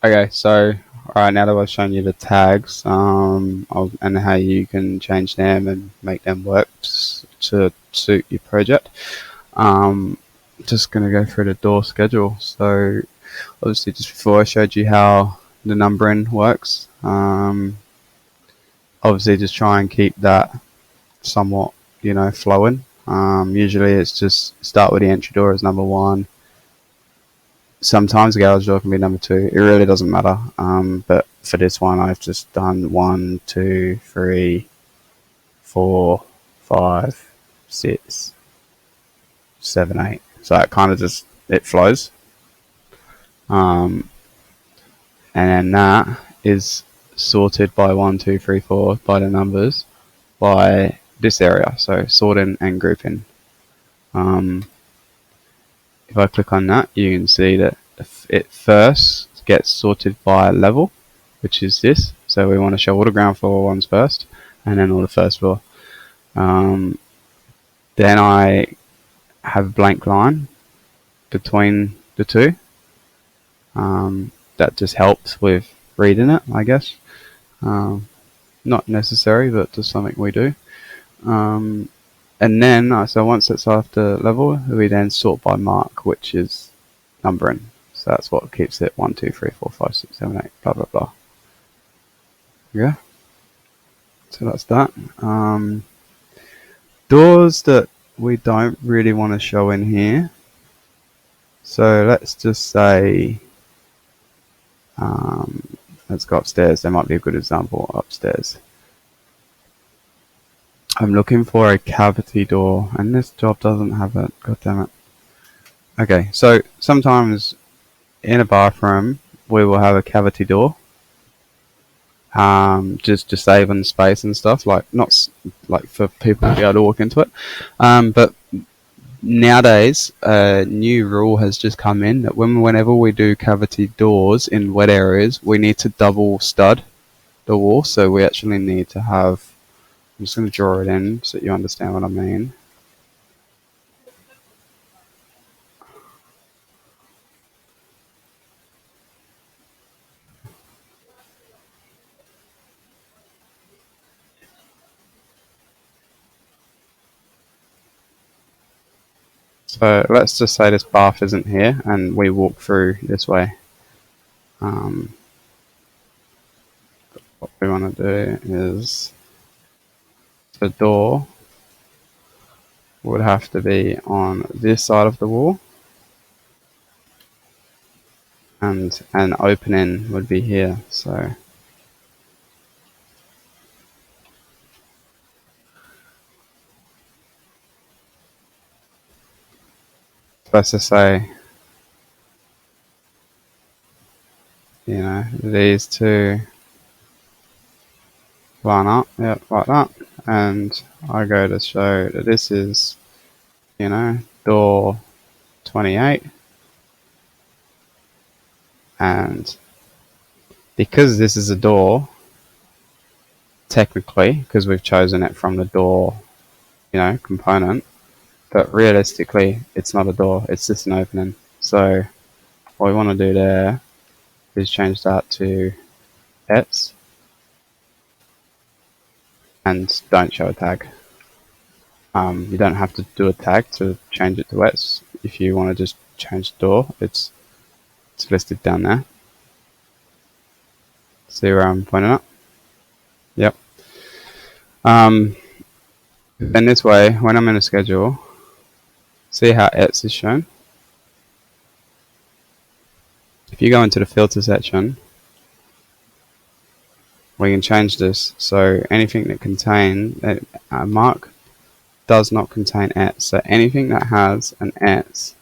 Okay, so alright, now that I've shown you the tags, and how you can change them and make them work to suit your project, um, just gonna go through the door schedule. So obviously, just before I showed you how the numbering works, obviously just try and keep that somewhat, flowing. Usually it's just start with the entry door as number one. Sometimes the garage door can be number two. It really doesn't matter. But for this one, I've just done 1, 2, 3, 4, 5, 6, 7, 8. So it kind of just it flows. Um, and then that is sorted by 1, 2, 3, 4 by the numbers by this area. So sorting and grouping. Um, if I click on that, you can see that it first gets sorted by level, which is this. So we want to show all the ground floor ones first, and then all the first floor. Then I have a blank line between the two. That just helps with reading it, I guess. Not necessary, but just something we do. And then, so once it's after level, we then sort by mark, which is numbering. So that's what keeps it 1, 2, 3, 4, 5, 6, 7, 8, blah, blah, blah. Yeah. So that's that. Doors that we don't really want to show in here. So let's just say, let's go upstairs. There might be a good example upstairs. I'm looking for a cavity door, and this job doesn't have it. God damn it. Okay, so sometimes in a bathroom we will have a cavity door, just to save on space and stuff. Like not like for people to be able to walk into it, but nowadays a new rule has just come in that whenever we do cavity doors in wet areas, we need to double stud the wall. So we actually need to have. I'm just going to draw it in so you understand what I mean. So let's just say this bath isn't here and we walk through this way. What we want to do is the door would have to be on this side of the wall, and an opening would be here. So let's just say, these two line up, yep, like that. And I go to show that this is, door 28. And because this is a door, technically, because we've chosen it from the door, component, but realistically, it's not a door, it's just an opening. So what we want to do there is change that to ETS and don't show a tag. You don't have to do a tag to change it to ETS. If you want to just change the door, it's listed down there. See where I'm pointing at? Yep. Then this way, when I'm in a schedule, see how ETS is shown? If you go into the filter section, we can change this. So anything that contains a mark does not contain ETS. So anything that has an ETS,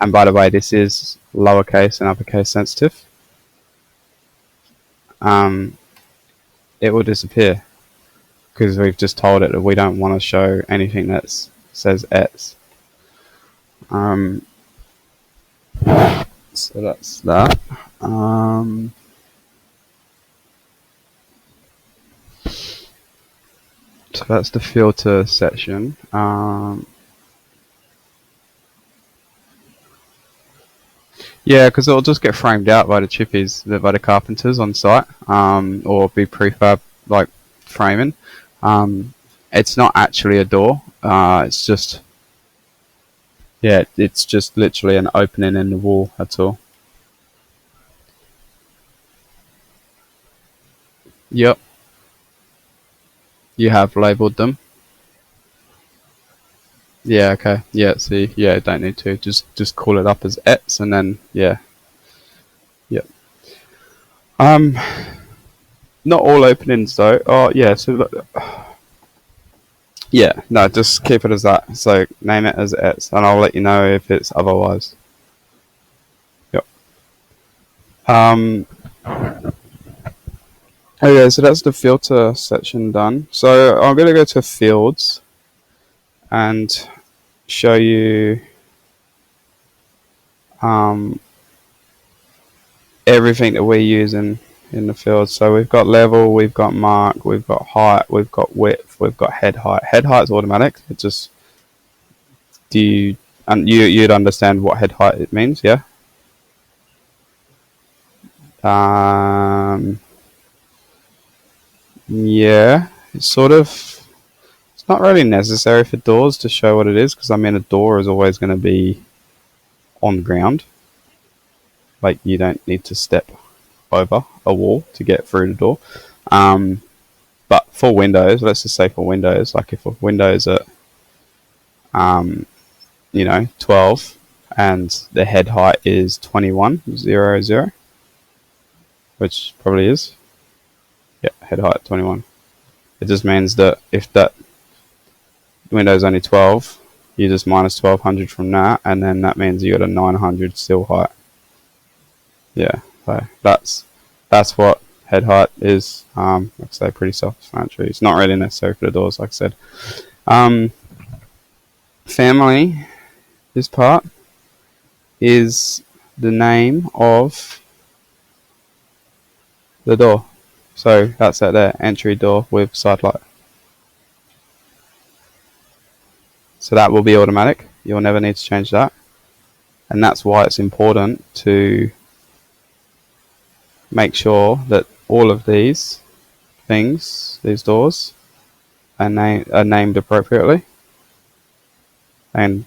and by the way, this is lowercase and uppercase sensitive, it will disappear because we've just told it that we don't want to show anything that says ETS. So that's that. So that's the filter section. Yeah, because it'll just get framed out by the chippies, by the carpenters on site, or be prefab like framing. It's not actually a door. It's just, yeah, it's just literally an opening in the wall. That's all. Yep, you have labelled them. Yeah, okay. Yeah, see, yeah, don't need to. Just call it up as ETS, and then yeah, yep. Um, Not all openings though. Oh yeah, so yeah, no, just keep it as that. So name it as ETS, and I'll let you know if it's otherwise. Yep. Um, okay, so that's the filter section done. So I'm gonna go to fields and show you um, everything that we're using in the field. So we've got level, we've got mark, we've got height, we've got width, we've got head height. Head height's automatic. It just you'd understand what head height it means, yeah? Yeah, it's sort of. It's not really necessary for doors to show what it is, because I mean a door is always going to be on the ground. Like you don't need to step over a wall to get through the door. Um, but for Windows, let's just say for Windows, like if a Windows at um, 12 and the head height is 2100, which probably is. Yeah, head height 21. It just means that if that Windows only 12, you just minus 1200 from that, and then that means you got a 900 sill height. Yeah, so that's what head height is. Like I say, pretty self-explanatory. It's not really necessary for the doors, like I said. Family, this part is the name of the door. So that's that there, entry door with side light. So that will be automatic. You'll never need to change that. And that's why it's important to make sure that all of these things, these doors, are named appropriately. And,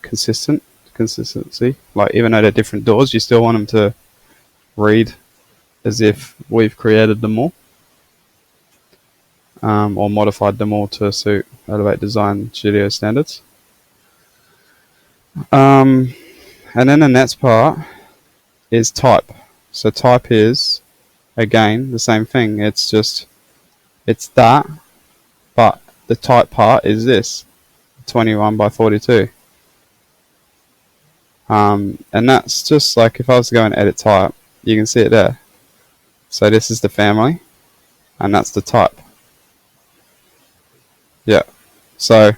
consistency. Like, even though they're different doors, you still want them to read as if we've created them all. Or modified them all to suit Elevate Design Studio standards. And then the next part is type. So type is, again, the same thing. It's that, but the type part is this, 21 by 42. And that's just like, if I was to go and edit type, you can see it there. So this is the family, and that's the type. Yeah. So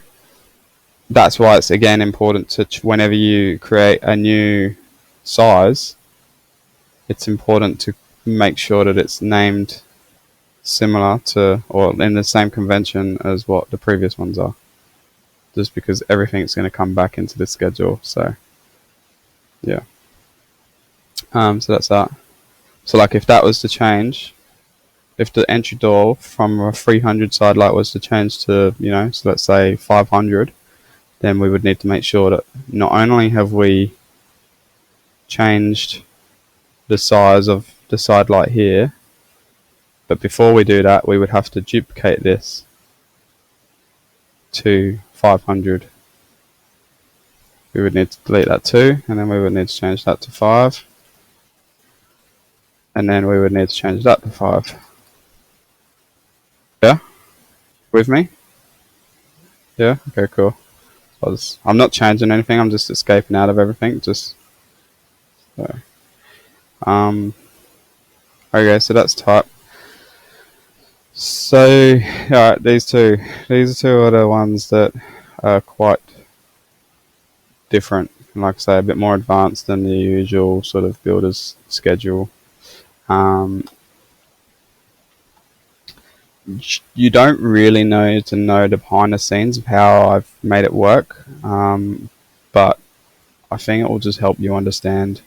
that's why it's, again, important to, whenever you create a new size, it's important to make sure that it's named similar to, or in the same convention as what the previous ones are. Just because everything's going to come back into the schedule. So, yeah. So that's that. So, like, if that was to change, if the entry door from a 300 side light was to change to, so let's say 500, then we would need to make sure that not only have we changed the size of the side light here, but before we do that, we would have to duplicate this to 500. We would need to delete that 2, and then we would need to change that to 5, and then we would need to change that to 5. Yeah? With me? Yeah? Okay, cool. I'm not changing anything, I'm just escaping out of everything, just so. Okay, so that's type. So, alright, these two are the ones that are quite different, and like I say, a bit more advanced than the usual sort of builder's schedule. You don't really know the behind the scenes of how I've made it work, but I think it will just help you understand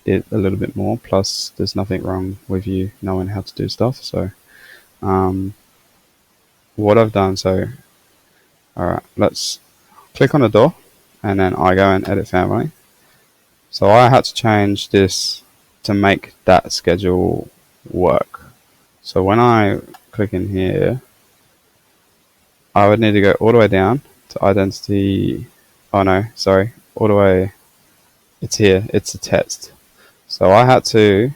it a little bit more. Plus, there's nothing wrong with you knowing how to do stuff. So, what I've done, so, alright, let's click on the door, and then I go and edit family. So I had to change this to make that schedule work. So when I click in here, I would need to go all the way down to identity. Oh no, sorry, all the way. It's here, it's a test. So I had to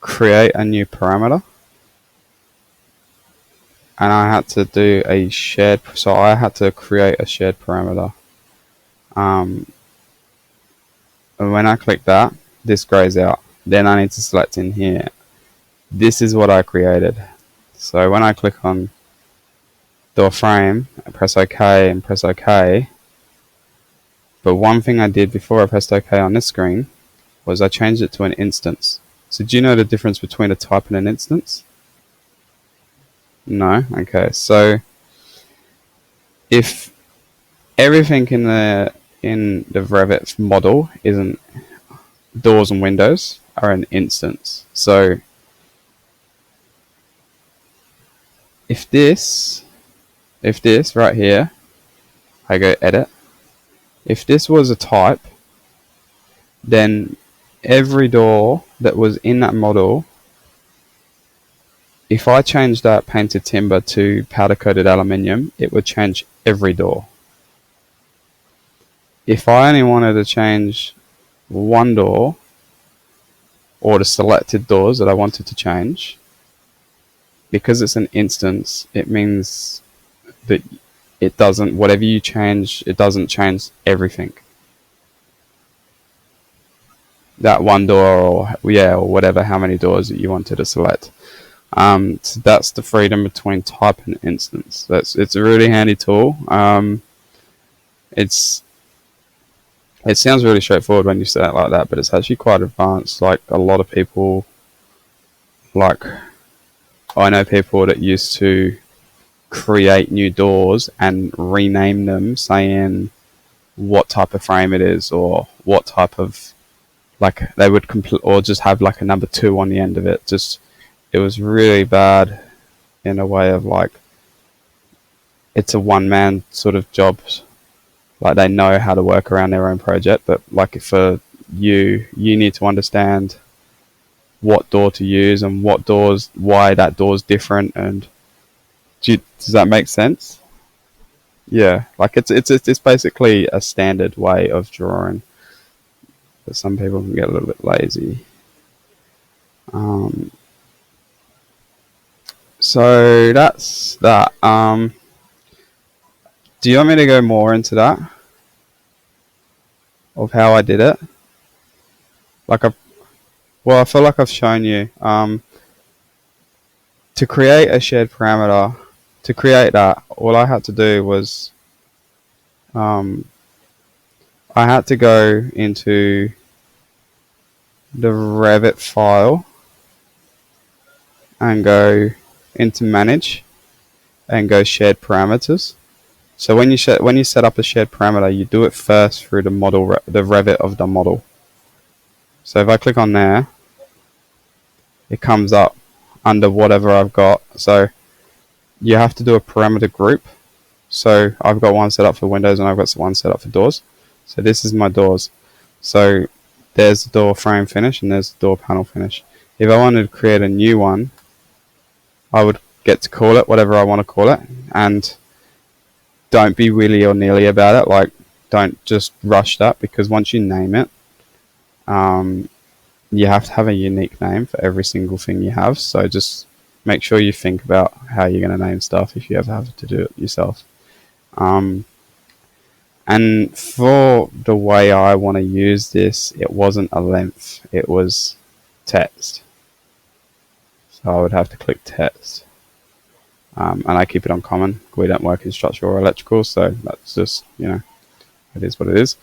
create a new parameter, and I had to do a shared, so I had to create a shared parameter. And when I click that, this grays out. Then I need to select in here. This is what I created. So when I click on door frame, I press OK and press OK. But one thing I did before I pressed OK on this screen was I changed it to an instance. So do you know the difference between a type and an instance? No? Okay, so if everything in the Revit model isn't doors and windows are an instance. So if this right here, I go edit. If this was a type, then every door that was in that model, if I change that painted timber to powder coated aluminium, it would change every door. If I only wanted to change one door, or the selected doors that I wanted to change, because it's an instance, it means that it doesn't, whatever you change, it doesn't change everything. That one door, or whatever, how many doors that you wanted to select. So that's the freedom between type and instance. It's a really handy tool. It sounds really straightforward when you say it like that, but it's actually quite advanced. Like a lot of people, like I know people that used to create new doors and rename them, saying what type of frame it is or what type of, like they would or just have like a number 2 on the end of it. Just, it was really bad in a way of like, it's a one-man sort of job. Like they know how to work around their own project, but like for you need to understand what door to use and what doors, why that door's different. And does that make sense? Yeah, like it's basically a standard way of drawing, but some people can get a little bit lazy. So that's that. Do you want me to go more into that? Of how I did it? I feel like I've shown you. To create a shared parameter, to create that, all I had to do was I had to go into the Revit file and go into manage and go shared parameters. So when you set up a shared parameter, you do it first through the model, the Revit of the model. So if I click on there, it comes up under whatever I've got. So you have to do a parameter group. So I've got one set up for windows and I've got one set up for doors. So this is my doors. So there's the door frame finish and there's the door panel finish. If I wanted to create a new one, I would get to call it whatever I want to call it, and don't be willy or nilly about it. Like, don't just rush that, because once you name it, you have to have a unique name for every single thing you have. So just make sure you think about how you're going to name stuff if you ever have to do it yourself. And for the way I want to use this, it wasn't a length, it was text. So I would have to click text. And I keep it on common. We don't work in structural or electrical, so that's just, it is what it is.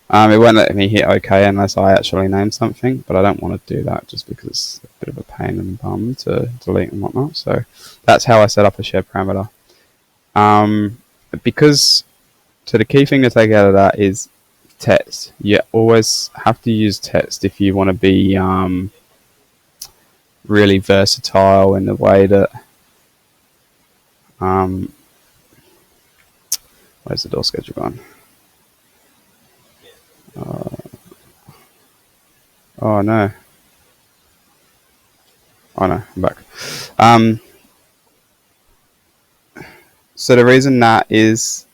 It won't let me hit OK unless I actually name something, but I don't want to do that just because it's a bit of a pain in the bum to delete and whatnot. So that's how I set up a shared parameter. So the key thing to take out of that is text. You always have to use text if you want to be really versatile in the way that where's the door schedule gone? Oh no. Oh no, I'm back. So the reason that is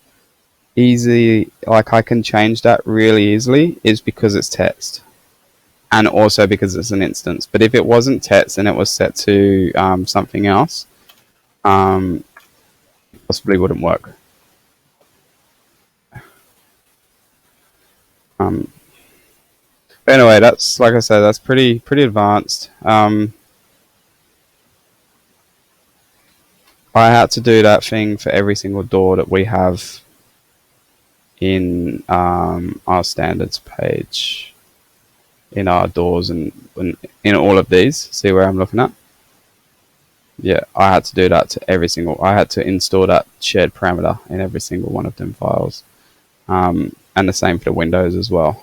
easy, like I can change that really easily, is because it's text, and also because it's an instance. But if it wasn't text and it was set to something else, possibly wouldn't work. But anyway, that's, like I said, that's pretty advanced. I had to do that thing for every single door that we have in our standards page, in our doors, and in all of these. See where I'm looking at? Yeah, I had to do that to every single. I had to install that shared parameter in every single one of them files, and the same for the windows as well.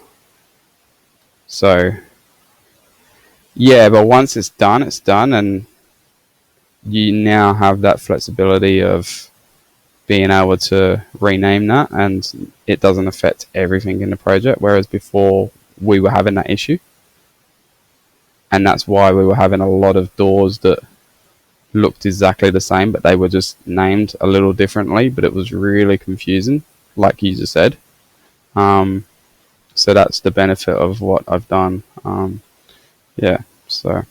So yeah, but once it's done, and you now have that flexibility of being able to rename that, and it doesn't affect everything in the project, whereas before we were having that issue, and that's why we were having a lot of doors that looked exactly the same, but they were just named a little differently, but it was really confusing, like you just said. So that's the benefit of what I've done. Yeah, so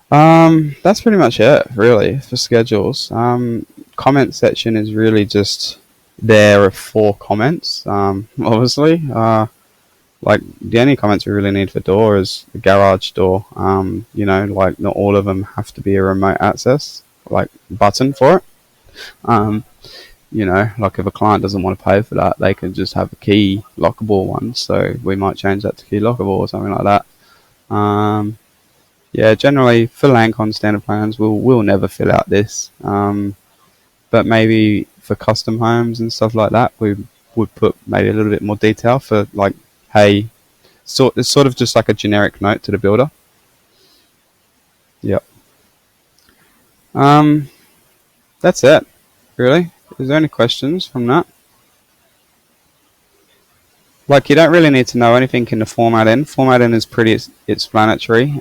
that's pretty much it, really, for schedules. Comment section is really just there for comments, obviously. Like, the only comments we really need for door is the garage door. You know, like, not all of them have to be a remote access, like, button for it. You know, like, if a client doesn't want to pay for that, they can just have a key lockable one, so we might change that to key lockable or something like that. Yeah, generally for Lancon standard plans, we'll never fill out this, but maybe for custom homes and stuff like that, we would put maybe a little bit more detail for, like, hey, it's sort of just like a generic note to the builder. Yep. That's it, really. Is there any questions from that? Like, you don't really need to know anything in the formatting. Formatting is pretty explanatory.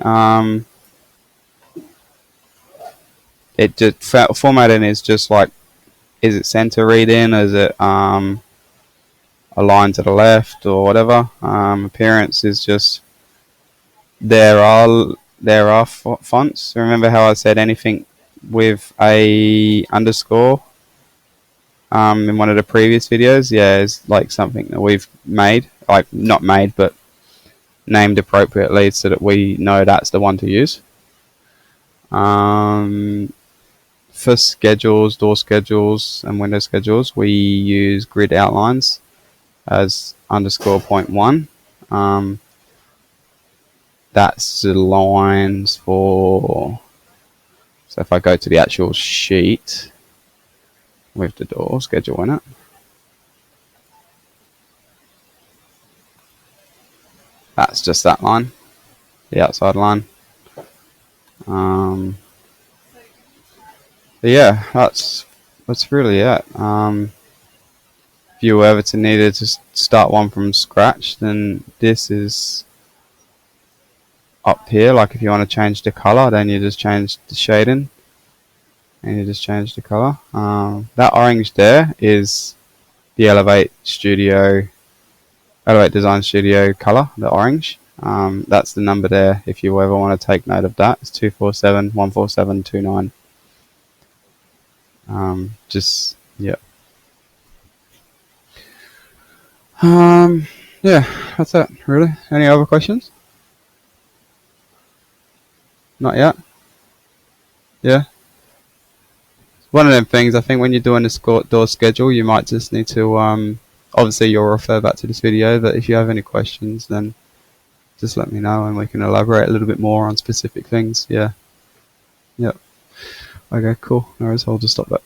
It just formatting is just like, is it center reading? Is it a line to the left or whatever? Appearance is just there are fonts. Remember how I said anything with a underscore in one of the previous videos? Yeah, it's like something that we've made, like, not made, but named appropriately so that we know that's the one to use. For schedules, door schedules, and window schedules, we use grid outlines as _.1. That's the lines for. So if I go to the actual sheet with the door schedule in it, that's just that line, the outside line. Yeah, that's really it. If you ever needed to start one from scratch, then this is up here. Like, if you want to change the color, then you just change the shading and you just change the color. That orange there is the Elevate Design Studio color, the orange. That's the number there if you ever want to take note of that. It's 247-14729. Just, yeah. Yeah, that's it, really. Any other questions? Not yet? Yeah? One of them things, I think when you're doing the door schedule, you might just need to, obviously you'll refer back to this video, but if you have any questions, then just let me know and we can elaborate a little bit more on specific things. Yeah. Yep. Okay, cool. No worries, I'll just stop that.